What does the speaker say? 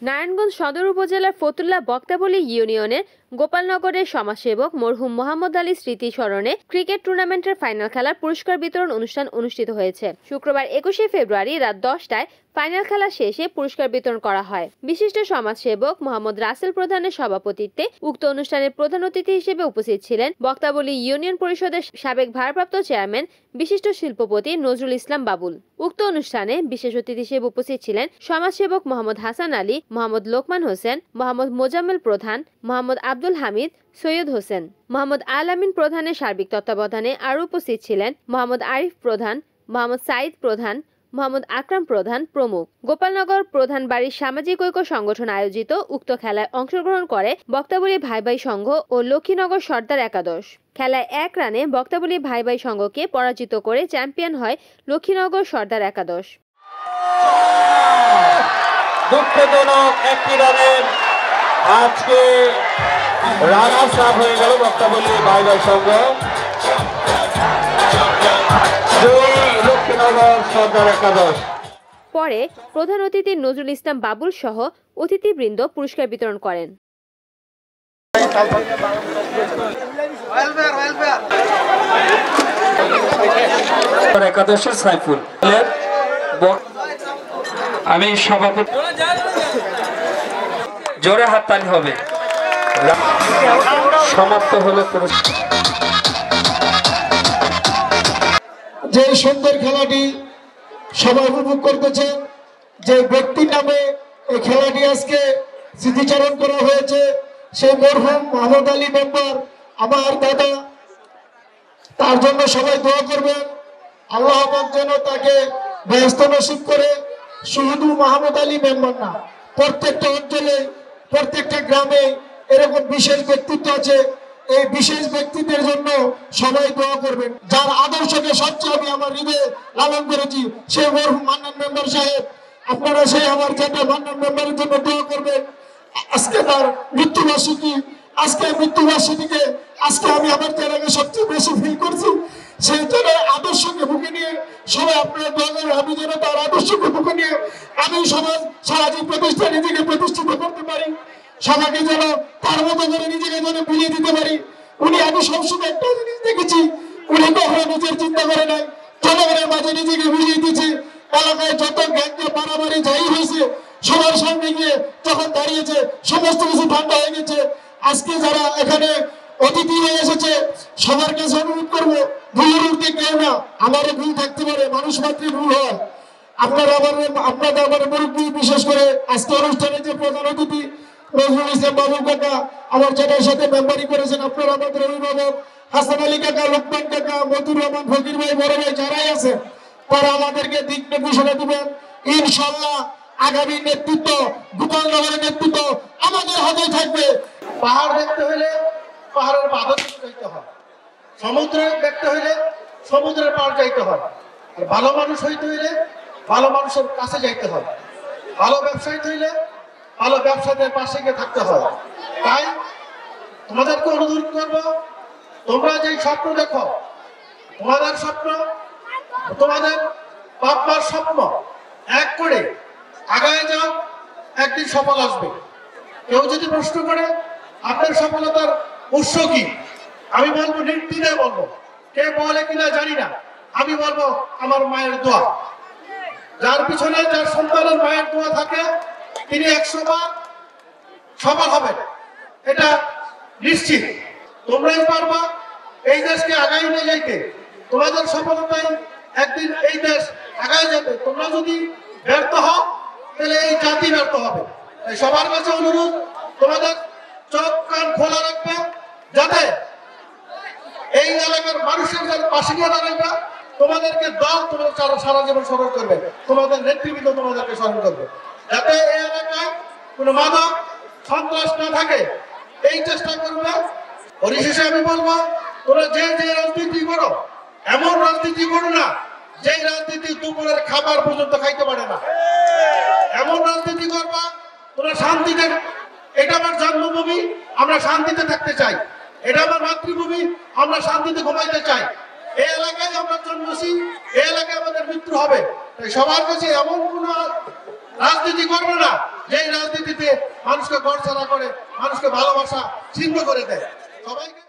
নারায়ণগঞ্জ সদর উপজেলার ফতুল্লা বক্তাবলী ইউনিয়নের গোপালনগরের সমাজসেবক মরহুম মোহাম্মদ আলী স্মৃতি স্মরণে ক্রিকেট টুর্নামেন্টের ফাইনাল খেলার পুরস্কার বিতরণ অনুষ্ঠান অনুষ্ঠিত হয়েছে। শুক্রবার 21শে ফেব্রুয়ারি রাত 10টায় ফাইনাল খেলা শেষে পুরস্কার বিতরণ করা হয়। বিশিষ্ট সমাজসেবক মোহাম্মদ রাসেল প্রধানের সভাপতিত্বে উক্ত অনুষ্ঠানের প্রধান অতিথি হিসেবে উপস্থিত ছিলেন বক্তাবলী ইউনিয়ন পরিষদের সাবেক ভারপ্রাপ্ত চেয়ারম্যান বিশিষ্ট শিল্পপতি নজরুল ইসলাম বাবুল। উক্ত অনুষ্ঠানে বিশেষ অতিথি হিসেবে উপস্থিত ছিলেন সমাজসেবক মোহাম্মদ হাসান আলী, মোহাম্মদ লোকমান হোসেন, মোহাম্মদ মোজাম্মেল প্রধান, মোহাম্মদ আব্দুল হামিদ, সৈয়দ হোসেন, মোহাম্মদ আল আমিন প্রধানের সার্বিক তত্ত্বাবধানে আরও উপস্থিত ছিলেন মোহাম্মদ আরিফ প্রধান, মোহাম্মদ সাইদ প্রধান, মোহাম্মদ আকরাম প্রধান প্রমুখ। গোপালনগর প্রধান বাড়ির সামাজিক ঐক্য সংগঠন আয়োজিত উক্ত খেলায় অংশগ্রহণ করে বক্তাবলী ভাই ভাই সংঘ ও লক্ষ্মীনগর সর্দার একাদশ। খেলায় 1 রানে বক্তাবলী ভাই ভাই সংঘকে পরাজিত করে চ্যাম্পিয়ন হয় লক্ষ্মীনগর সর্দার একাদশ। দুঃখজনক একটি রানে আজকে রানার্স আপ হয়ে গেল বক্তাবলী ভাই ভাই সংঘ। পরে প্রধান অতিথি নজরুল ইসলাম বাবুল সহ অতিথিবৃন্দ পুরস্কার বিতরণ করেন। একাদশের সাইফুল আমি সভাপতি, জোরে হাততালি হবে। সমাপ্ত হলো যে সুন্দর খেলাটি সবাই উপভোগ করতেছে, যে ব্যক্তির নামে এই খেলাটি আজকে স্মৃতিচারণ করা হয়েছে সেই মরহুম মোহাম্মদ আলী মেম্বার আমার দাদা। তার জন্য সবাই দোয়া করবেন, আল্লাহ পাক যেন তাকে ব্যস্ত নসিব করে। শুধু মোহাম্মদ আলী মেম্বার না, প্রত্যেকটা অঞ্চলে প্রত্যেকটা গ্রামে এরকম বিশেষ ব্যক্তিত্ব আছে। এই বিশেষ ব্যক্তিদের জন্য সবাই দোয়া করবেন। যার আদর্শকে সবচেয়ে আমি আমার হৃদয়ে লালন করেছি সেই মরহুম মান্নান মেম্বার সাহেব, আপনারা সেই আমার যেটা মান্নান মেম্বারের জন্য দোয়া করবেন। আজকে তার মৃত্যুবার্ষিকী, আজকে মৃত্যুবার্ষিকীকে আজকে আমি আমার জেলাকে সবচেয়ে বেশি ফিল করছি। সেই জেলার আদর্শকে বুকে নিয়ে সবাই আপনারা দোয়া করবেন, আমি যেন তার আদর্শকে বুকে নিয়ে আমি সমাজ সামাজিক প্রতিষ্ঠা নিজেকে প্রতিষ্ঠিত করতে পারি, সবাইকে যেন তার মতো করে নিজেকে যেন বিলিয়ে দিতে পারি। উনি আমি সবসময় একটা জিনিস দেখেছি, উনি কখনো নিজের চিন্তা করে নাই, জনগণের মাঝে নিজেকে বিলিয়ে দিয়েছে। এলাকায় যত গ্যাংকে মারামারি যাই হয়েছে সবার সামনে গিয়ে যখন দাঁড়িয়েছে সমস্ত কিছু ঠান্ডা হয়ে গেছে। আজকে যারা এখানে অতিথি হয়ে এসেছে সবার কাছে অনুরোধ করবো, ভুলের উঠতে কেউ না, আমারও ভুল থাকতে পারে, মানুষ মাত্রই ভুল হয়। আপনারা আমার মুরব্বী, বিশেষ করে আজকে অনুষ্ঠানে যে প্রধান অতিথি নজরুল ইসলাম বাবুল কাকা আমার যেটার সাথে মেম্বারি করেছেন, আপনারা আমাদের অভিভাবক হাসান আলী কাকা, লোকমান কাকা, মতুর রহমান, ফকির ভাই, বড় ভাই যারাই আছে তারা আমাদেরকে দিক নির্দেশনা দিবেন। ইনশাল্লাহ আগামী নেতৃত্ব, গোপালনগরের নেতৃত্ব আমাদের হাতে থাকবে। পাহাড় দেখতে হলে পাহাড়ের বাধা যাইতে হয়, সমুদ্র দেখতে হলে সমুদ্রের পার যাইতে হয়, আর ভালো মানুষ হইতে হইলে ভালো মানুষের কাছে যাইতে হয়, ভালো ব্যবসায়ী হইলে ভালো ব্যবসায়ীদের পাশে গিয়ে থাকতে হয়। তাই তোমাদেরকে অনুরোধ করবো, তোমরা যে স্বপ্ন দেখো, তোমাদের স্বপ্ন, তোমাদের বাপ মার স্বপ্ন এক করে আগায় যাও, একদিন সফল আসবে। কেউ যদি প্রশ্ন করে আপনার সফলতার উৎস কি, আমি বলবো নির্দ্বিধে বলবো, কে বলে কিনা জানি না, আমি বলবো আমার মায়ের দোয়া। যার পিছনে যার সন্তানের মায়ের দোয়া থাকে তিনি 100 বার সফল হবেন, এটা নিশ্চিত। তোমরাই পারবা এই দেশকে আগায় নিয়ে যাইতে, তোমাদের সফলতায় একদিন এই দেশ আগায় যাবে। তোমরা যদি ব্যর্থ হও তাহলে এই জাতি ব্যর্থ হবে। তাই সবার কাছে অনুরোধ, তোমাদের চোখ কান খোলা রাখবে, যাতে এই এলাকার মানুষের যারা পাশে গিয়ে দাঁড়াবে, তোমাদেরকে দল তোমাদের সারা জীবন স্মরণ করবে, তোমাদের নেতৃবৃন্দ তোমাদেরকে স্মরণ করবে, যাতে এই এলাকায় কোনো মাদক সন্ত্রাস না থাকে এই চেষ্টা করবে। পরিশেষে আমি বলবো, তোমরা যে যে রাজনীতি করো এমন রাজনীতি করো না যেই রাজনীতি দুপুরের খাবার পর্যন্ত খাইতে পারে না। এমন রাজনীতি করবা তোরা শান্তিতে, এটা আমার জন্মভূমি, আমরা শান্তিতে থাকতে চাই, এটা আমার মাতৃভূমি, আমরা শান্তিতে ঘুমাইতে চাই। এই এলাকায় আমরা জন্মেছি, এই এলাকায় আমাদের মৃত্যু হবে। তাই সবার কাছে এমন কোন রাজনীতি করবে না যেই রাজনীতিতে মানুষকে গড়ছাড়া করে, মানুষকে ভালোবাসা ছিন্ন করে দেয়। সবাইকে